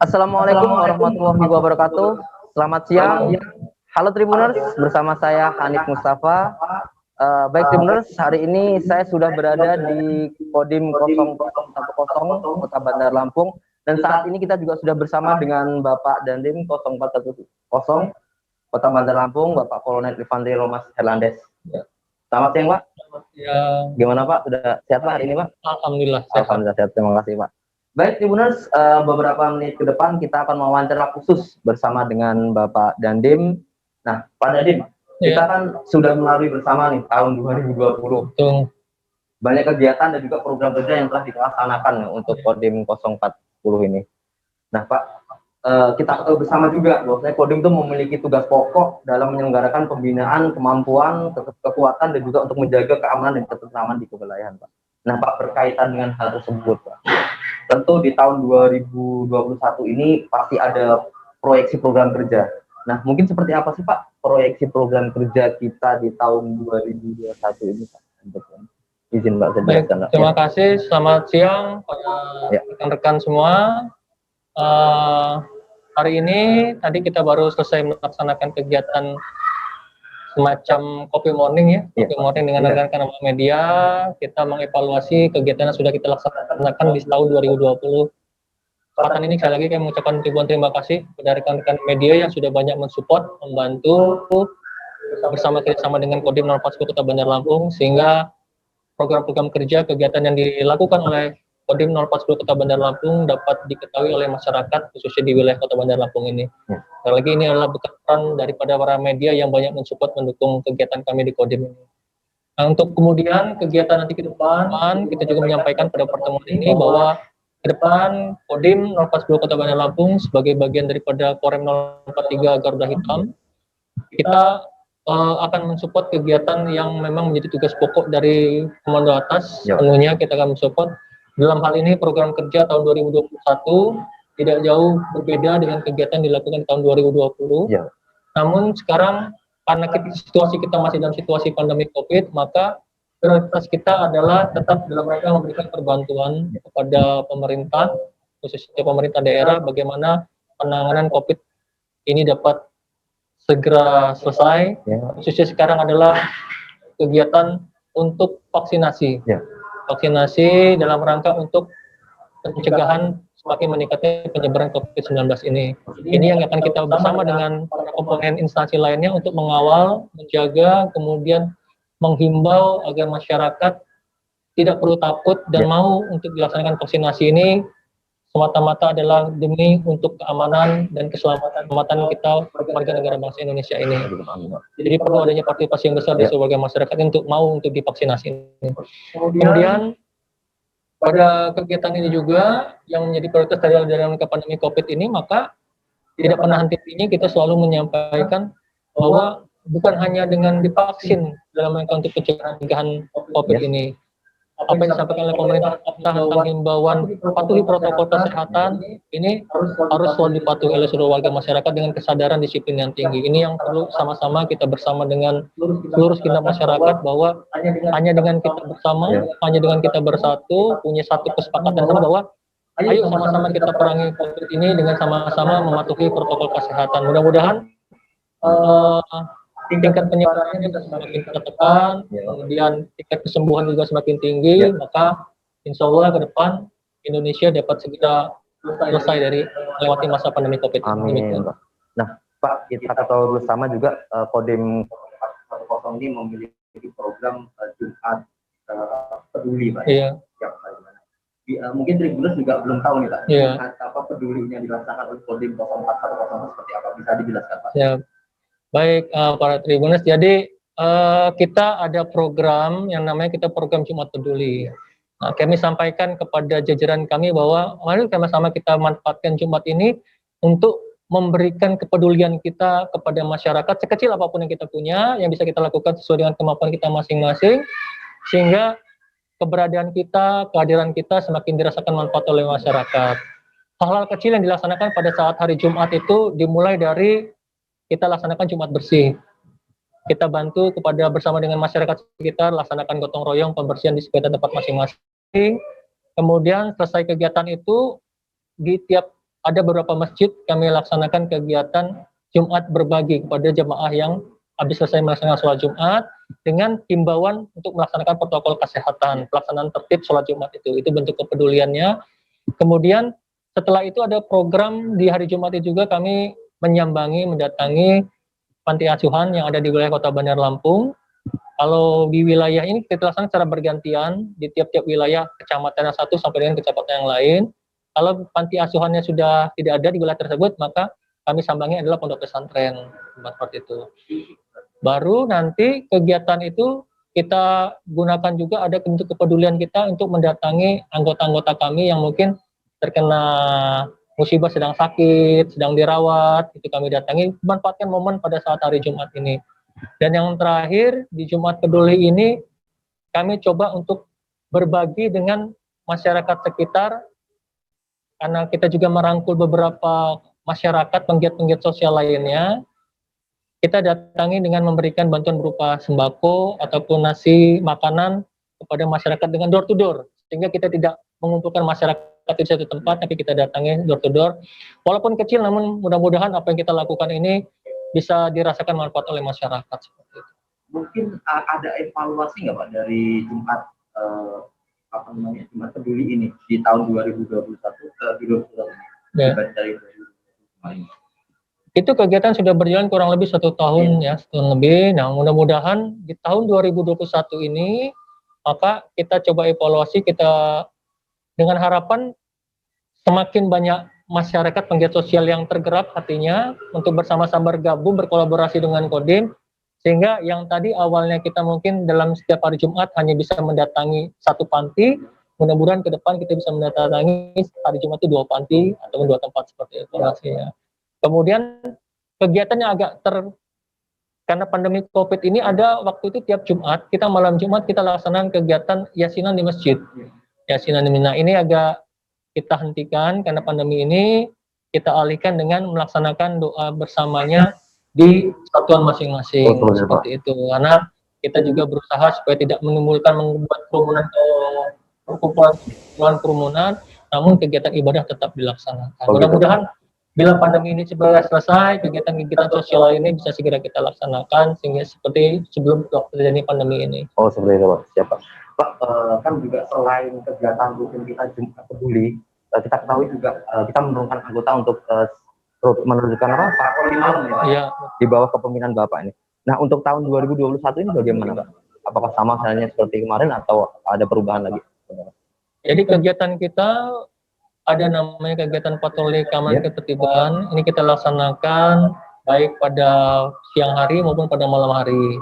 Assalamualaikum warahmatullahi wabarakatuh. Selamat siang. Halo Tribuners, bersama saya Hanif Mustafa. Baik Tribuners, hari ini saya sudah berada di Kodim 010 Kota Bandar Lampung, dan saat ini kita juga sudah bersama dengan Bapak Dandim 0410 Kota Bandar Lampung, Bapak Kolonel Irfandri Romas Herlandes. Selamat siang Pak. Ya, Gimana Pak? Sudah sehat Pak hari ini Pak? alhamdulillah sehat. Alhamdulillah sehat, terima kasih Pak. Baik Tribuners, beberapa menit ke depan kita akan mewawancara khusus bersama dengan Bapak Dandim. Nah, Pak Dandim, kita kan sudah melalui bersama nih tahun 2020. Betul. Banyak kegiatan dan juga program kerja yang telah dilaksanakan untuk Kodim 040 ini. Nah Pak, kita ketahui bersama juga bahwasanya Kodim itu memiliki tugas pokok dalam menyelenggarakan pembinaan kemampuan, kekuatan, dan juga untuk menjaga keamanan dan ketentraman di kewilayahan Pak. Nah Pak, berkaitan dengan hal tersebut Pak, tentu di tahun 2021 ini pasti ada proyeksi program kerja. Nah, mungkin seperti apa sih Pak proyeksi program kerja kita di tahun 2021 ini Pak? Izin Pak, saya Baik, jelaskan Pak. terima kasih. Selamat siang pada rekan-rekan semua. Hari ini tadi kita baru selesai melaksanakan kegiatan semacam kopi morning ya, kopi morning dengan rekan-rekan media. Kita mengevaluasi kegiatan yang sudah kita laksanakan di tahun 2020. Kesempatan ini sekali lagi kami mengucapkan ribuan terima kasih kepada rekan-rekan media yang sudah banyak mensupport, membantu bersama dengan Kodim 040 Kota Bandar Lampung, sehingga program-program kerja, kegiatan yang dilakukan oleh Kodim 040 Kota Bandar Lampung dapat diketahui oleh masyarakat, khususnya di wilayah Kota Bandar Lampung ini. Sekali lagi ini adalah berkat peran daripada para media yang banyak mensupport, mendukung kegiatan kami di Kodim ini. Nah, untuk kemudian kegiatan nanti ke depan, kita juga menyampaikan pada pertemuan ini bahwa ke depan Kodim 040 Kota Bandar Lampung sebagai bagian daripada Korem 043 Garuda Hitam, kita akan mensupport kegiatan yang memang menjadi tugas pokok dari komando atas. Tentunya kita akan mensupport. Dalam hal ini program kerja tahun 2021 tidak jauh berbeda dengan kegiatan dilakukan di tahun 2020. Namun sekarang karena situasi kita masih dalam situasi pandemi COVID, maka prioritas kita adalah tetap dalam rangka memberikan perbantuan kepada pemerintah, khususnya pemerintah daerah, bagaimana penanganan COVID ini dapat segera selesai. Khususnya sekarang adalah kegiatan untuk vaksinasi. Vaksinasi dalam rangka untuk pencegahan semakin meningkatnya penyebaran COVID-19 ini. Ini yang akan kita bersama dengan para komponen instansi lainnya untuk mengawal, menjaga, kemudian menghimbau agar masyarakat tidak perlu takut dan mau untuk dilaksanakan vaksinasi ini semata-mata adalah demi untuk keamanan dan keselamatan kita warga negara bangsa Indonesia ini. Jadi perlu adanya partisipasi yang besar dari seluruh masyarakat untuk mau untuk divaksinasi ini. Kemudian pada kegiatan ini juga yang menjadi prioritas dalam pandemi COVID ini, maka tidak pernah henti-hentinya kita selalu menyampaikan bahwa bukan hanya dengan divaksin dalam rangka untuk pencegahan COVID ini. Apa yang disampaikan oleh pemerintah tentang himbauan patuhi protokol kesehatan ini harus selalu dipatuhi oleh seluruh warga masyarakat dengan kesadaran disiplin yang tinggi. Ini yang perlu sama-sama kita bersama dengan seluruh segenap masyarakat, bahwa hanya dengan kita bersama, hanya dengan kita bersatu, punya satu kesepakatan bahwa ayo sama-sama kita perangi COVID ini dengan sama-sama mematuhi protokol kesehatan. Mudah-mudahan tingkat penyebarannya juga semakin tertekan, kemudian tingkat kesembuhan juga semakin tinggi, maka insya Allah ke depan Indonesia dapat segera selesai dari melewati masa pandemi COVID. Amin. Nah, Pak, kita ketahui bersama juga Kodim 040 ini memiliki program Jumat Peduli, Pak. Iya. Mungkin Tribuners juga belum tahu nih, Pak. Apa peduli yang dilaksanakan oleh Kodim 040 seperti apa, bisa dijelaskan, Pak? Ya. Baik, para Tribuners, jadi kita ada program yang namanya program Jumat Peduli. Nah, kami sampaikan kepada jajaran kami bahwa mari sama-sama kita manfaatkan Jumat ini untuk memberikan kepedulian kita kepada masyarakat sekecil apapun yang kita punya, yang bisa kita lakukan sesuai dengan kemampuan kita masing-masing, sehingga keberadaan kita, kehadiran kita semakin dirasakan manfaat oleh masyarakat. Hal-hal kecil yang dilaksanakan pada saat hari Jumat itu dimulai dari kita laksanakan Jumat bersih. Kita bantu kepada bersama dengan masyarakat sekitar laksanakan gotong royong pembersihan di sekitar tempat masing-masing. Kemudian selesai kegiatan itu di tiap ada beberapa masjid kami laksanakan kegiatan Jumat berbagi kepada jemaah yang habis selesai melaksanakan sholat Jumat dengan himbauan untuk melaksanakan protokol kesehatan, pelaksanaan tertib sholat Jumat itu bentuk kepeduliannya. Kemudian setelah itu ada program di hari Jumat itu juga kami mendatangi panti asuhan yang ada di wilayah Kota Bandar Lampung. Kalau di wilayah ini kita laksanakan secara bergantian di tiap-tiap wilayah kecamatan yang satu sampai dengan kecamatan yang lain. Kalau panti asuhannya sudah tidak ada di wilayah tersebut, maka kami sambangi adalah pondok pesantren seperti itu. Baru nanti kegiatan itu kita gunakan juga ada bentuk kepedulian kita untuk mendatangi anggota-anggota kami yang mungkin terkena musibah, sedang sakit, sedang dirawat, itu kami datangi, manfaatkan momen pada saat hari Jumat ini. Dan yang terakhir di Jumat Peduli ini kami coba untuk berbagi dengan masyarakat sekitar, karena kita juga merangkul beberapa masyarakat penggiat-penggiat sosial lainnya. Kita datangi dengan memberikan bantuan berupa sembako ataupun nasi, makanan kepada masyarakat dengan door to door, sehingga kita tidak mengumpulkan masyarakat di satu tempat, tapi kita datangi door to door. Walaupun kecil, namun mudah-mudahan apa yang kita lakukan ini bisa dirasakan manfaat oleh masyarakat seperti itu. Mungkin ada evaluasi nggak Pak dari Jumat Jumat Peduli ini di tahun 2021 di 2021 ya. Dari itu kegiatan sudah berjalan kurang lebih 1 tahun ya, setahun lebih. Nah, mudah-mudahan di tahun 2021 ini maka kita coba evaluasi, kita dengan harapan semakin banyak masyarakat penggiat sosial yang tergerak hatinya untuk bersama-sama bergabung, berkolaborasi dengan Kodim, sehingga yang tadi awalnya kita mungkin dalam setiap hari Jumat hanya bisa mendatangi satu panti, mudah-mudahan ke depan kita bisa mendatangi hari Jumat itu 2 panti ataupun 2 tempat seperti itu hasilnya. Kemudian kegiatan yang karena pandemi COVID ini ada waktu itu tiap Jumat, kita malam Jumat kita laksanakan kegiatan yasinan di masjid. Yasinan di Mina ini agak kita hentikan karena pandemi ini, kita alihkan dengan melaksanakan doa bersamanya di satuan masing-masing seperti itu. Karena kita juga berusaha supaya tidak membuat kerumunan atau kerumunan, namun kegiatan ibadah tetap dilaksanakan. Mudah-mudahan bila pandemi ini segera selesai, kegiatan-kegiatan sosial lainnya bisa segera kita laksanakan sehingga seperti sebelum terjadi pandemi ini. Oh, seperti itu Pak. Siapa? Pak, kan juga selain kegiatan rutin kita Jumat Peduli, kita ketahui juga kita menurunkan anggota untuk meneruskan patroli malam ya, di bawah kepemimpinan Bapak ini. Nah, untuk tahun 2021 ini bagaimana Pak? Apakah sama halnya seperti kemarin atau ada perubahan lagi? Jadi kegiatan kita ada namanya kegiatan patroli keamanan ketertiban. Ini kita laksanakan baik pada siang hari maupun pada malam hari.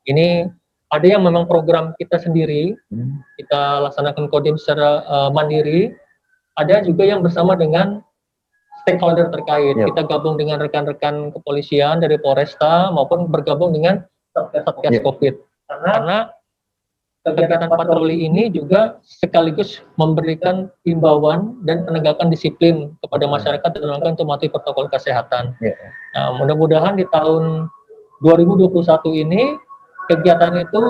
Ini ada yang memang program kita sendiri, kita laksanakan Kodim secara mandiri. Ada juga yang bersama dengan stakeholder terkait. Kita gabung dengan rekan-rekan kepolisian dari Polresta maupun bergabung dengan Satgas COVID. Karena kegiatan patroli ini juga sekaligus memberikan himbauan dan penegakan disiplin kepada masyarakat dalam rangka untuk mematuhi protokol kesehatan. Nah, mudah-mudahan di tahun 2021 ini kegiatan itu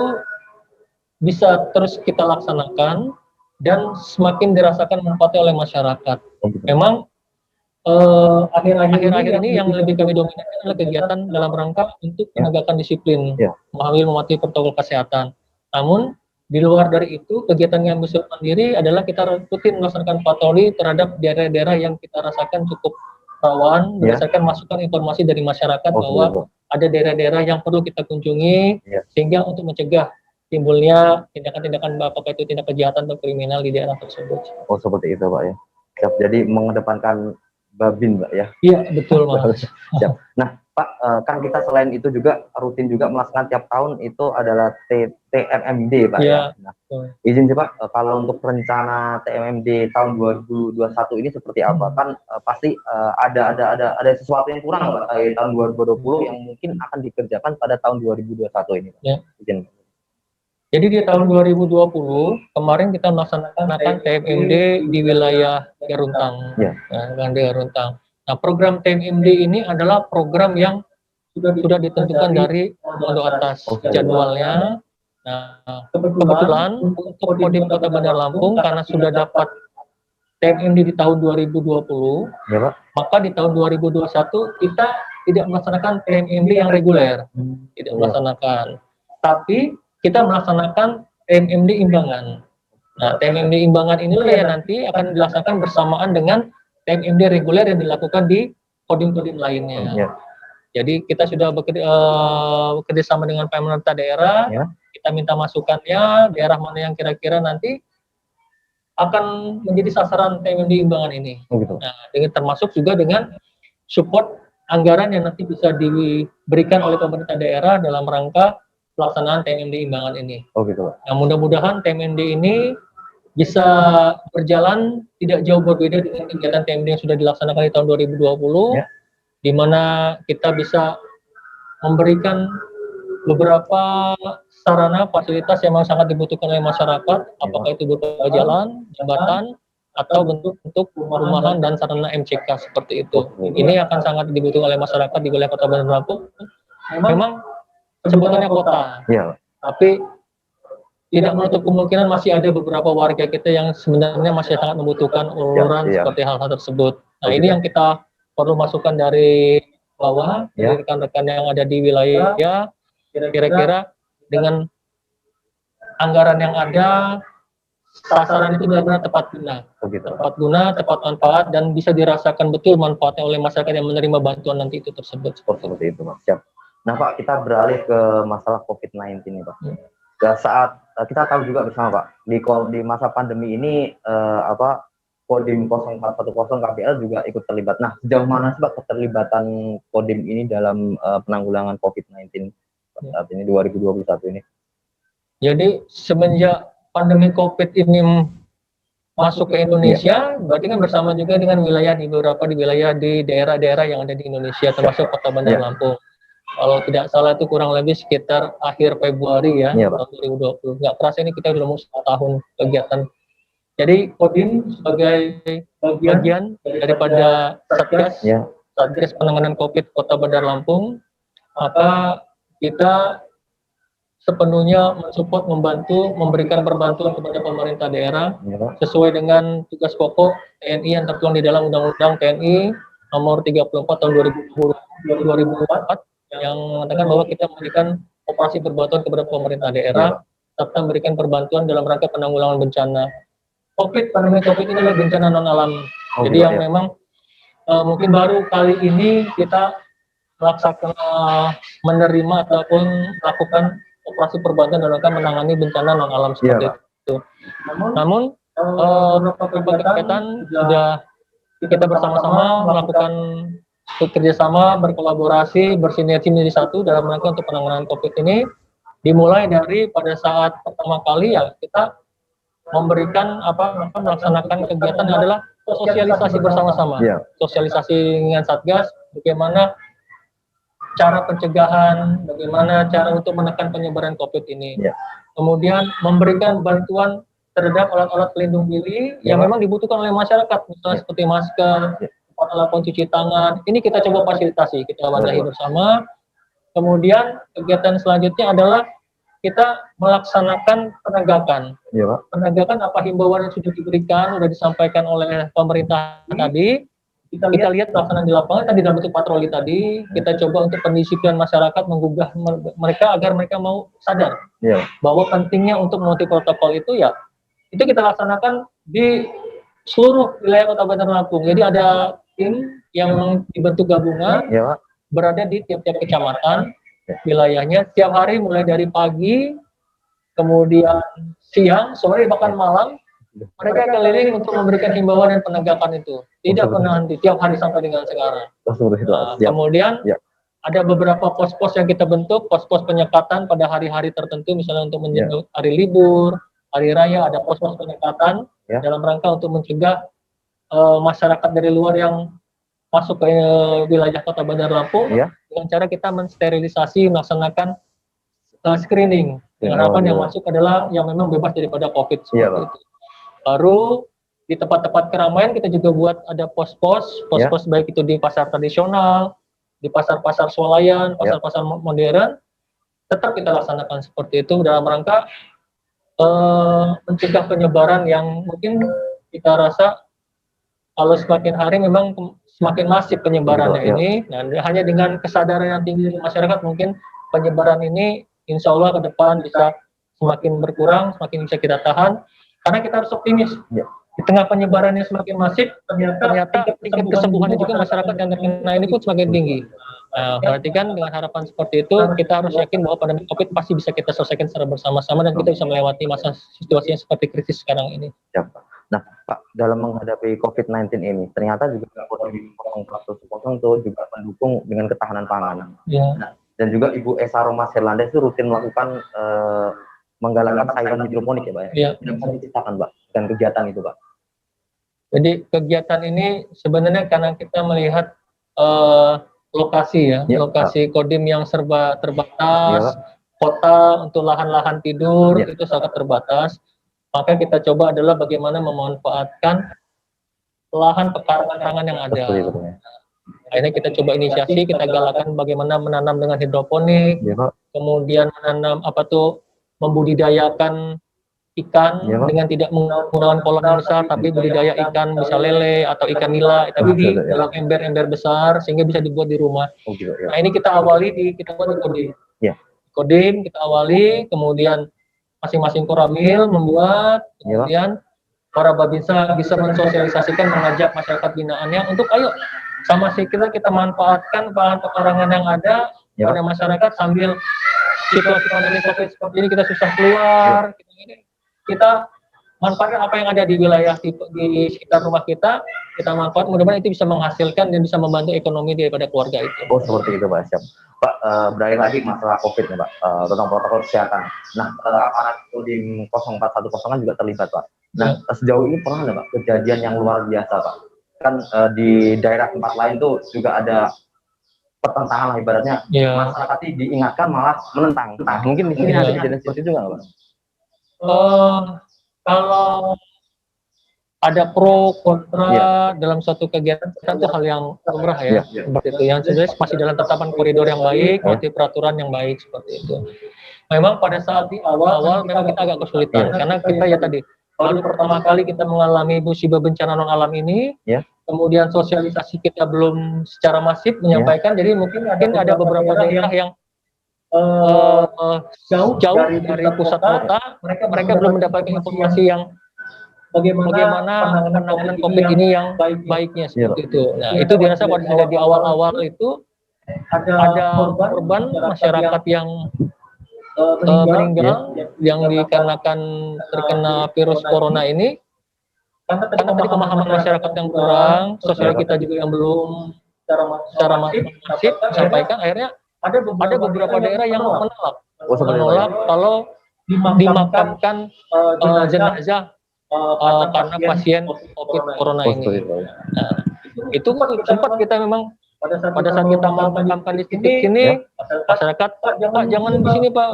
bisa terus kita laksanakan dan semakin dirasakan manfaatnya oleh masyarakat. Memang akhir-akhir ini yang lebih kami dominasi adalah kegiatan dalam rangka untuk penegakan disiplin, mematuhi protokol kesehatan. Namun di luar dari itu, kegiatan yang bersifat mandiri adalah kita rutin melaksanakan patroli terhadap daerah-daerah yang kita rasakan cukup rawan, berdasarkan masukan informasi dari masyarakat bahwa ada daerah-daerah yang perlu kita kunjungi, sehingga untuk mencegah timbulnya tindakan-tindakan apakah itu tindak kejahatan atau kriminal di daerah tersebut. Oh, seperti itu Pak ya. Siap. Jadi mengedepankan Babin Pak ya. Iya, betul Mas. Siap. Nah, Pak, kan kita selain itu juga rutin juga melaksanakan tiap tahun itu adalah TMMD Pak ya. Nah, izin sih Pak, kalau untuk rencana TMMD tahun 2021 ini seperti apa? Kan pasti ada sesuatu yang kurang Pak di tahun 2020 yang mungkin akan dikerjakan pada tahun 2021 ini Pak. Izin. Jadi di tahun 2020 kemarin kita melaksanakan TMMD di wilayah Garuntang, Garuntang. Nah, program TMMD ini adalah program yang sudah ditentukan dari pondok atas jadwalnya. Nah, kebetulan untuk Kodim Kota Bandar Lampung karena sudah dapat TMMD di tahun 2020, Ya Pak. maka di tahun 2021 kita tidak melaksanakan TMMD yang reguler, tidak melaksanakan. Tapi kita melaksanakan TMMD imbangan. Nah, TMMD imbangan inilah yang nanti akan dilaksanakan bersamaan dengan TMMD reguler yang dilakukan di kodim-kodim lainnya. Ya. Jadi kita sudah bekerja sama dengan pemerintah daerah, Ya. kita minta masukannya, daerah mana yang kira-kira nanti akan menjadi sasaran TMMD imbangan ini. Gitu. Nah, dengan termasuk juga dengan support anggaran yang nanti bisa diberikan oleh pemerintah daerah dalam rangka pelaksanaan TMMD imbangan ini. Gitu. Nah, mudah-mudahan TMMD ini bisa berjalan tidak jauh berbeda dengan kegiatan TMMD yang sudah dilaksanakan di tahun 2020, di mana kita bisa memberikan beberapa sarana fasilitas yang memang sangat dibutuhkan oleh masyarakat, apakah itu berupa jalan, jembatan, atau bentuk perumahan dan sarana MCK seperti itu. Ini akan sangat dibutuhkan oleh masyarakat di wilayah Kota Bandar Lampung. Memang sebutannya kota, tapi tidak menutup kemungkinan masih ada beberapa warga kita yang sebenarnya masih sangat membutuhkan uluran seperti hal-hal tersebut. Nah, ini yang kita perlu masukan dari bawah, dari rekan-rekan yang ada di wilayah, kira-kira dengan anggaran yang ada, sasaran itu benar-benar tepat guna. Tepat guna, tepat manfaat, dan bisa dirasakan betul manfaatnya oleh masyarakat yang menerima bantuan nanti itu tersebut. Seperti itu, Mas. Siap. Nah, Pak, kita beralih ke masalah COVID-19 ini, Pak. Ya, saat kita tahu juga bersama, Pak, di masa pandemi ini Kodim 0410 KPL juga ikut terlibat. Nah, sejauh mana sih Pak keterlibatan Kodim ini dalam penanggulangan COVID-19 saat ini 2021 ini? Jadi semenjak pandemi COVID ini masuk ke Indonesia, berarti kan bersama juga dengan wilayah di wilayah di daerah-daerah yang ada di Indonesia, termasuk Kota Bandar Lampung. Kalau tidak salah itu kurang lebih sekitar akhir Februari tahun 2020. Nggak kerasa ini kita sudah mau 1 tahun kegiatan. Jadi Kodim sebagai bagian daripada Satgas Penanganan COVID Kota Bandar Lampung, maka kita sepenuhnya mensupport, membantu, memberikan perbantuan kepada pemerintah daerah sesuai dengan tugas pokok TNI yang tertuang di dalam Undang-Undang TNI Nomor 34 tahun 2004 yang mengatakan bahwa kita memberikan operasi perbantuan kepada pemerintah daerah serta memberikan perbantuan dalam rangka penanggulangan bencana. Pandemi COVID ini adalah bencana non alam. Jadi yang memang mungkin baru kali ini kita menerima ataupun melakukan operasi perbantuan dalam rangka menangani bencana non alam seperti itu. Namun berbagai kegiatan sudah kita bersama-sama melakukan bekerjasama, berkolaborasi, bersinergi menjadi satu dalam rangka untuk penanganan COVID ini. Dimulai dari pada saat pertama kali kita memberikan melaksanakan kegiatan adalah sosialisasi bersama-sama, sosialisasi dengan Satgas, bagaimana cara pencegahan, bagaimana cara untuk menekan penyebaran COVID ini. Kemudian memberikan bantuan terhadap alat-alat pelindung diri yang memang dibutuhkan oleh masyarakat, misalnya seperti masker, alat pencuci tangan. Ini kita coba fasilitasi, kita wadahi bersama. Kemudian kegiatan selanjutnya adalah kita melaksanakan penegakan. Penegakan apa himbauan yang sudah diberikan, sudah disampaikan oleh pemerintah tadi. Kita lihat pelaksanaan di lapangan tadi dalam bentuk patroli tadi. Kita coba untuk pendisiplinan masyarakat, menggugah mereka agar mereka mau sadar bahwa pentingnya untuk mematuhi protokol itu itu kita laksanakan di seluruh wilayah Kota Bandar Lampung. Jadi ada tim yang dibentuk gabungan berada di tiap-tiap kecamatan wilayahnya tiap hari mulai dari pagi, kemudian siang, sore, bahkan malam mereka keliling untuk memberikan himbauan dan penegakan itu. Tidak pernah henti, tiap hari sampai dengan sekarang. Kemudian ada beberapa pos-pos yang kita bentuk, pos-pos penyekatan pada hari-hari tertentu, misalnya untuk menjaga hari libur, hari raya, ada pos-pos penyekatan dalam rangka untuk mencegah masyarakat dari luar yang masuk ke wilayah Kota Bandar Lampung dengan cara kita mensterilisasi, melaksanakan screening. Dengan harapan yang masuk adalah yang memang bebas daripada COVID seperti itu. Baru di tempat-tempat keramaian kita juga buat ada pos-pos baik itu di pasar tradisional, di pasar-pasar swalayan, pasar-pasar modern, tetap kita laksanakan seperti itu dalam rangka mencegah penyebaran yang mungkin kita rasa kalau semakin hari memang semakin masif penyebarannya Iya. ini. Nah, hanya dengan kesadaran yang tinggi di masyarakat mungkin penyebaran ini insya Allah ke depan bisa semakin berkurang, semakin bisa kita tahan. Karena kita harus optimis. Iya. Di tengah penyebarannya semakin masif, ternyata tingkat kesembuhan juga masyarakat yang terkena ini pun semakin tinggi. Nah, berarti kan dengan harapan seperti itu, kita harus yakin bahwa pandemi COVID pasti bisa kita selesaikan secara bersama-sama dan kita bisa melewati masa situasi yang seperti kritis sekarang ini. Ya, Pak. Nah, Pak, dalam menghadapi COVID-19 ini, ternyata juga Kodim 0410 itu juga mendukung dengan ketahanan pangan. Ya. Nah, dan juga Ibu Esa Roma Sirlandes itu rutin melakukan menggalakkan sayuran hidroponik ya, Pak. Ya. Tidak bisa diceritakan, Pak, dan kegiatan itu, Pak. Jadi kegiatan ini sebenarnya karena kita melihat lokasi ya, lokasi Kodim yang serba terbatas, kota untuk lahan-lahan tidur itu sangat terbatas. Maka kita coba adalah bagaimana memanfaatkan lahan pekarangan yang ada. Akhirnya kita coba inisiasi, kita galakan bagaimana menanam dengan hidroponik, kemudian menanam membudidayakan ikan dengan tidak menggunakan kolam yang besar, tapi budidaya ikan bisa lele atau ikan nila, tapi di dalam ember-ember besar sehingga bisa dibuat di rumah. Nah, ini kita awali kita buat di Kodim. Kodim kita awali, kemudian masing-masing koramil membuat, kemudian para babinsa bisa mensosialisasikan, mengajak masyarakat binaannya untuk ayo sama kita manfaatkan bahan pekarangan yang ada pada masyarakat sambil situasi pandemi COVID seperti ini kita susah keluar. Kita manfaatkan apa yang ada di wilayah di sekitar rumah kita manfaat, mudah-mudahan itu bisa menghasilkan dan bisa membantu ekonomi daripada keluarga itu. Oh, seperti itu, Pak. Siap. Pak, beralih lagi masalah COVID nih, Pak, tentang protokol kesehatan. Nah, aparat Kodim 0410 kan juga terlibat, Pak. Nah, sejauh ini pernah nggak, Pak, kejadian yang luar biasa, Pak? Kan di daerah tempat lain tuh juga ada pertentangan lah ibaratnya, masyarakat diingatkan malah menentang. Nah, mungkin di sini ada kejadian seperti itu nggak, Pak? Kalau ada pro kontra dalam suatu kegiatan itu hal yang lumrah ya, seperti itu. Yang sebenarnya masih dalam tetapan koridor yang baik, masih peraturan yang baik seperti itu. Memang pada saat di awal memang kita agak kesulitan karena kita ya tadi baru pertama kali kita mengalami musibah bencana non alam ini, kemudian sosialisasi kita belum secara masif menyampaikan, jadi mungkin ada beberapa daerah yang jauh dari pusat kota, mereka belum mendapatkan informasi yang bagaimana penanganan COVID ini yang baiknya seperti itu. Nah, itu dirasa pada sudah di awal-awal itu ada korban masyarakat yang meninggal yang dikarenakan terkena virus corona ini. Karena tadi pemahaman masyarakat yang kurang, sosial kita juga yang belum secara masif disampaikan, akhirnya ada beberapa daerah yang menolak kalau dimakamkan jenazah karena pasien COVID corona ini. Nah, itu sempat kita memang pada saat kita memakamkan di titik sini, masyarakat, Pak jangan di sini Pak,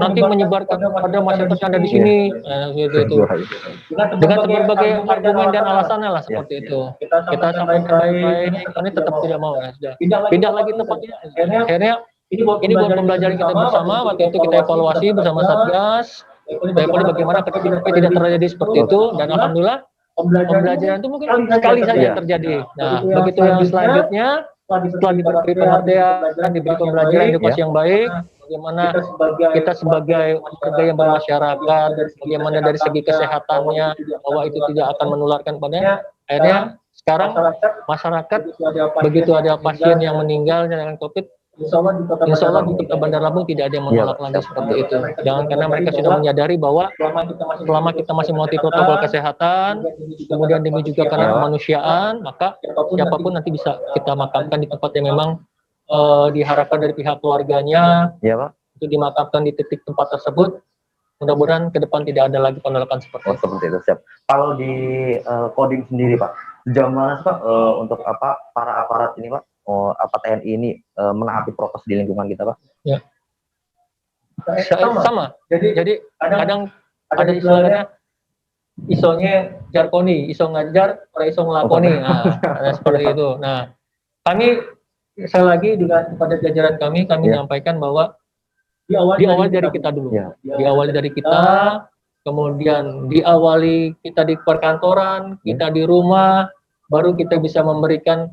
nanti menyebarkan pada masyarakat yang ada di sini. Itu. Dengan berbagai argumen dan alasannya lah seperti itu. Kita sampaikan ini tetap tidak mau. Sudah. Pindah lagi tempatnya. Akhirnya ini buat pembelajaran kita bersama. Waktu itu kita evaluasi bersama Satgas. Bagaimana ketika tidak terjadi seperti itu, dan alhamdulillah pembelajaran itu mungkin sekali saja terjadi. Nah, begitu yang selanjutnya setelah diberi pengertian, diberi pembelajaran edukasi yang baik, bagaimana kita sebagai warga yang bermasyarakat, bagaimana dari segi kesehatannya bahwa itu tidak akan menularkan pada, akhirnya sekarang masyarakat begitu ada pasien yang meninggal dengan COVID, insya Allah di Kota Bandar Lampung tidak ada yang menolak lagi seperti itu. Jangan karena mereka sudah menyadari bahwa selama kita masih mematuhi protokol kesehatan, kemudian demi juga karena kemanusiaan, maka siapapun nanti bisa kita makamkan di tempat yang memang diharapkan dari pihak keluarganya, untuk dimakamkan di titik tempat tersebut. Mudah-mudahan ke depan tidak ada lagi penolakan seperti itu. Seperti itu, siap. Kalau di Kodim sendiri, Pak, sejauh mana Pak untuk para aparat ini, Pak? TNI ini menaati prokes di lingkungan kita, Pak? Ya. Sama. Jadi kadang ada isonya jarkoni, iso ngajar, orang iso ngelakoni. Nah, seperti itu. Nah, kami sekali lagi kepada jajaran kami menyampaikan bahwa diawali dari kita dulu. Diawali dari kita, kemudian diawali kita di perkantoran, kita di rumah, baru kita bisa memberikan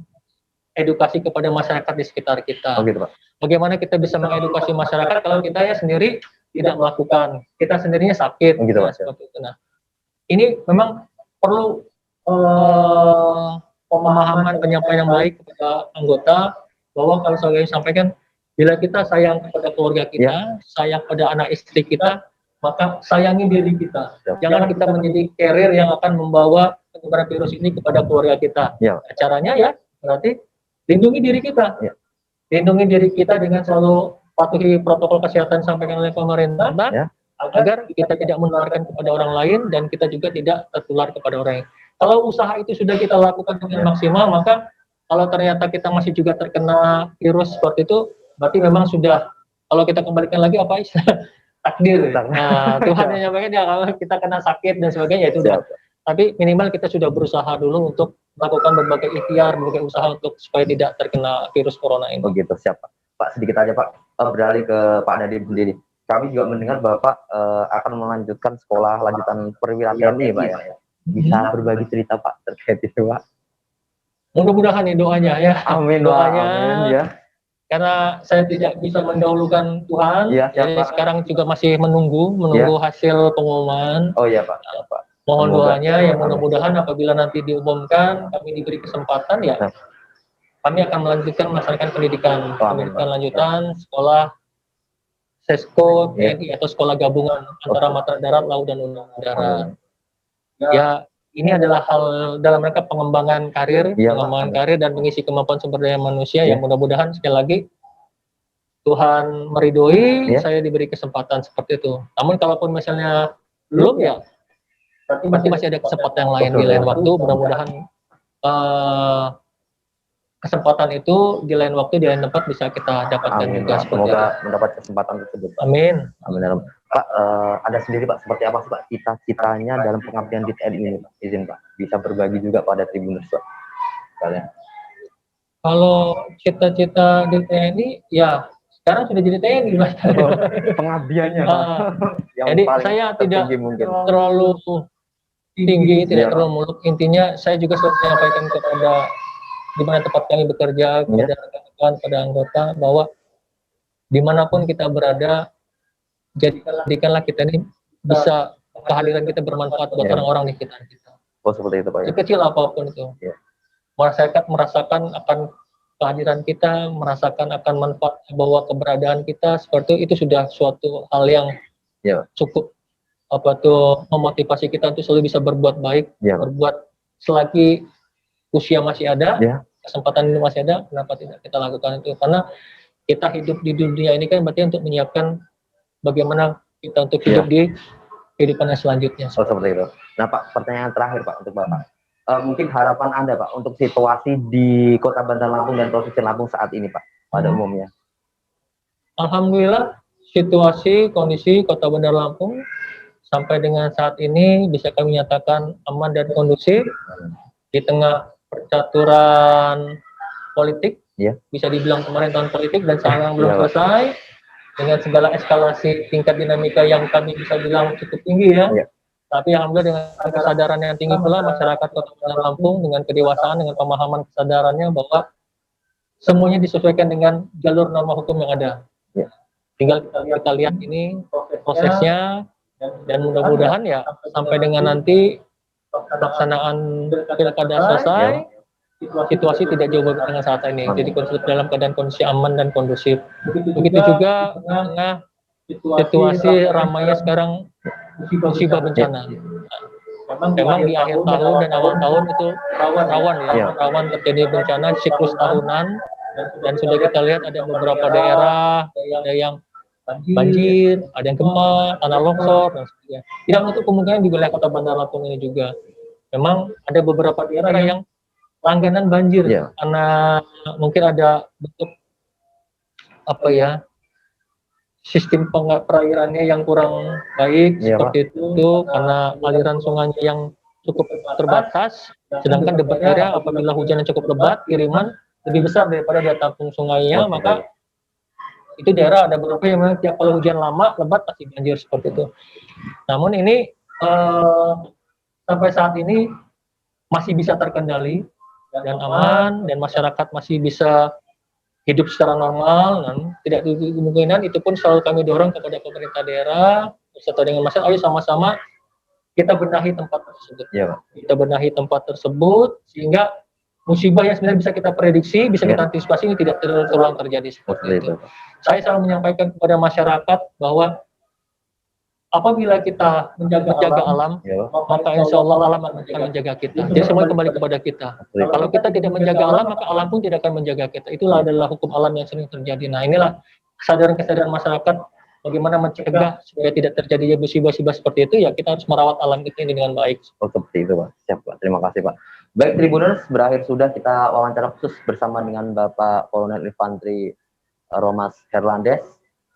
edukasi kepada masyarakat di sekitar kita. Oh gitu Pak. Bagaimana kita bisa mengedukasi masyarakat kalau kita ya sendiri tidak melakukan, kita sendirinya sakit. Oh gitu Pak. Seperti itu. Nah, ini memang perlu pemahaman penyampaian yang baik kepada anggota bahwa kalau saya sampaikan, bila kita sayang kepada keluarga kita, sayang pada anak istri kita, maka sayangi diri kita. Jangan kita menjadi carrier yang akan membawa penyebaran virus ini kepada keluarga kita. Caranya ya berarti lindungi diri kita. Lindungi diri kita dengan selalu patuhi protokol kesehatan sampaikan oleh pemerintah, agar kita tidak menularkan kepada orang lain dan kita juga tidak tertular kepada orang lain. Kalau usaha itu sudah kita lakukan dengan maksimal, maka kalau ternyata kita masih juga terkena virus seperti itu, berarti memang sudah, kalau kita kembalikan lagi apa istilah takdir. Nah, Tuhan yang nyampaikan ya kalau kita kena sakit dan sebagainya itu udah. Tapi minimal kita sudah berusaha dulu untuk melakukan berbagai ikhtiar, berbagai usaha untuk supaya tidak terkena virus corona ini. Oh gitu, siap Pak. Pak sedikit aja Pak, beralih ke Pak Nadiem sendiri. Kami juga mendengar Bapak akan melanjutkan sekolah lanjutan perwira TNI Pak ya. Bisa berbagi cerita Pak terkait itu Pak? Mudah-mudahan nih doanya ya. Amin doanya. Amin ya. Karena saya tidak bisa mendahulukan Tuhan, jadi sekarang juga masih menunggu hasil pengumuman. Oh iya Pak. Pak. Mohon doanya yang mudah-mudahan apabila nanti diumumkan, kami diberi kesempatan ya, kami akan melanjutkan melaksanakan pendidikan lanjutan sekolah Sesko TNI atau sekolah gabungan antara Matra Darat, Laut dan Udara. Ya, ini adalah hal dalam rangka pengembangan karir, dan mengisi kemampuan sumber daya manusia yang mudah-mudahan sekali lagi Tuhan meridhoi saya diberi kesempatan seperti itu. Namun kalaupun misalnya belum ya, berarti masih ada kesempatan yang lain di lain waktu. Mudah-mudahan kesempatan itu di lain waktu, di lain tempat bisa kita dapatkan juga. Semoga mendapat kesempatan tersebut. Amin. Amin. Pak, Anda sendiri Pak, seperti apa sih Pak cita-citanya dalam pengabdian di TNI ini Pak? Izin Pak, bisa berbagi juga pada Tribuners Pak. Kalian. Kalau cita-cita di TNI, ya sekarang sudah jadi TNI Mas. Pengabdiannya. Jadi saya tidak terlalu tinggi, tidak terlalu muluk. Intinya saya juga selalu menyampaikan kepada di mana tempat kami bekerja, kepada rekan-rekan, pada anggota, bahwa dimanapun kita berada, jadikanlah kita ini bisa kehadiran kita bermanfaat buat orang-orang di sekitar kita. Oh seperti itu Pak. Sekecil apapun itu. Masyarakat merasakan akan kehadiran kita, merasakan akan manfaat bahwa keberadaan kita, seperti itu sudah suatu hal yang cukup memotivasi kita untuk selalu bisa berbuat baik, berbuat selagi usia masih ada, kesempatan ini masih ada, kenapa tidak kita lakukan itu? Karena kita hidup di dunia ini kan berarti untuk menyiapkan bagaimana kita untuk hidup di kehidupan yang selanjutnya. Oh seperti itu. Nah Pak, pertanyaan terakhir Pak untuk Bapak. Mungkin harapan Anda Pak untuk situasi di Kota Bandar Lampung dan Provinsi Lampung saat ini Pak, pada umumnya. Alhamdulillah situasi kondisi Kota Bandar Lampung sampai dengan saat ini bisa kami nyatakan aman dan kondusif di tengah percaturan politik, bisa dibilang kemarin tahun politik dan sekarang belum selesai, dengan segala eskalasi tingkat dinamika yang kami bisa bilang cukup tinggi Tapi alhamdulillah dengan kesadaran yang tinggi pula masyarakat Kota Bandar Lampung dengan kedewasaan, dengan pemahaman kesadarannya bahwa semuanya disesuaikan dengan jalur norma hukum yang ada. Tinggal kita lihat ini prosesnya, dan mudah-mudahan ya sampai dengan nanti pelaksanaan pilkada selesai, situasi tidak jauh berbeda dengan saat ini. Jadi dalam keadaan kondisi aman dan kondusif. Begitu juga tengah situasi ramainya sekarang musibah bencana. Memang di akhir tahun dan awal tahun itu rawan terjadi bencana siklus tahunan, dan sudah kita lihat ada beberapa daerah, ada yang banjir, ada yang gempa, tanah longsor, dan sebagainya. Tidak menutup kemungkinan di wilayah Kota Bandar Lampung ini juga. Memang ada beberapa daerah yang langganan banjir, karena mungkin ada bentuk sistem perairannya yang kurang baik seperti itu, karena aliran sungainya yang cukup terbatas, sedangkan di daerah apabila hujan yang cukup lebat, kiriman lebih besar daripada daya tampung sungainya, maka itu daerah ada beberapa yang memang tiap kalau hujan lama lebat pasti banjir seperti itu. Namun ini sampai saat ini masih bisa terkendali dan aman, dan masyarakat masih bisa hidup secara normal, dan tidak ada kemungkinan. Itu pun selalu kami dorong kepada pemerintah daerah beserta dengan masyarakat, ayo sama-sama kita benahi tempat tersebut. Iya, Pak. Kita benahi tempat tersebut sehingga musibah yang sebenarnya bisa kita prediksi, bisa kita antisipasi, ini tidak terulang terjadi seperti itu. Saya selalu menyampaikan kepada masyarakat bahwa apabila kita menjaga alam, maka insya Allah alam akan menjaga kita. Jadi semua kembali kepada kita. Kalau kita tidak menjaga alam, maka alam pun tidak akan menjaga kita. Itulah adalah hukum alam yang sering terjadi. Nah, inilah kesadaran masyarakat bagaimana mencegah supaya tidak terjadi musibah-musibah seperti itu. Ya, kita harus merawat alam kita ini dengan baik. Oh, seperti itu, Pak. Siap, Pak. Terima kasih, Pak. Baik, Tribuners, berakhir sudah kita wawancara khusus bersama dengan Bapak Kolonel Infantri Romas Herlandes.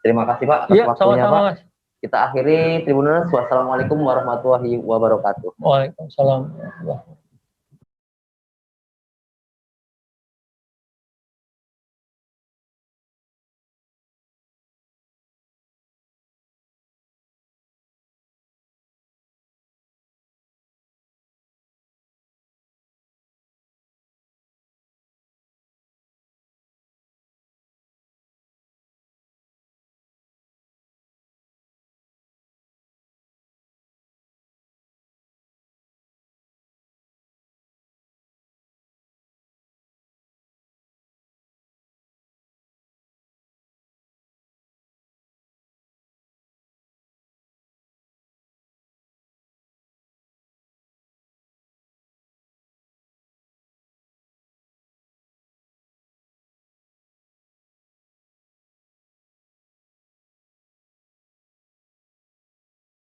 Terima kasih, Pak, atas waktunya, Pak. Mas. Kita akhiri Tribuners. Wassalamualaikum warahmatullahi wabarakatuh. Waalaikumsalam.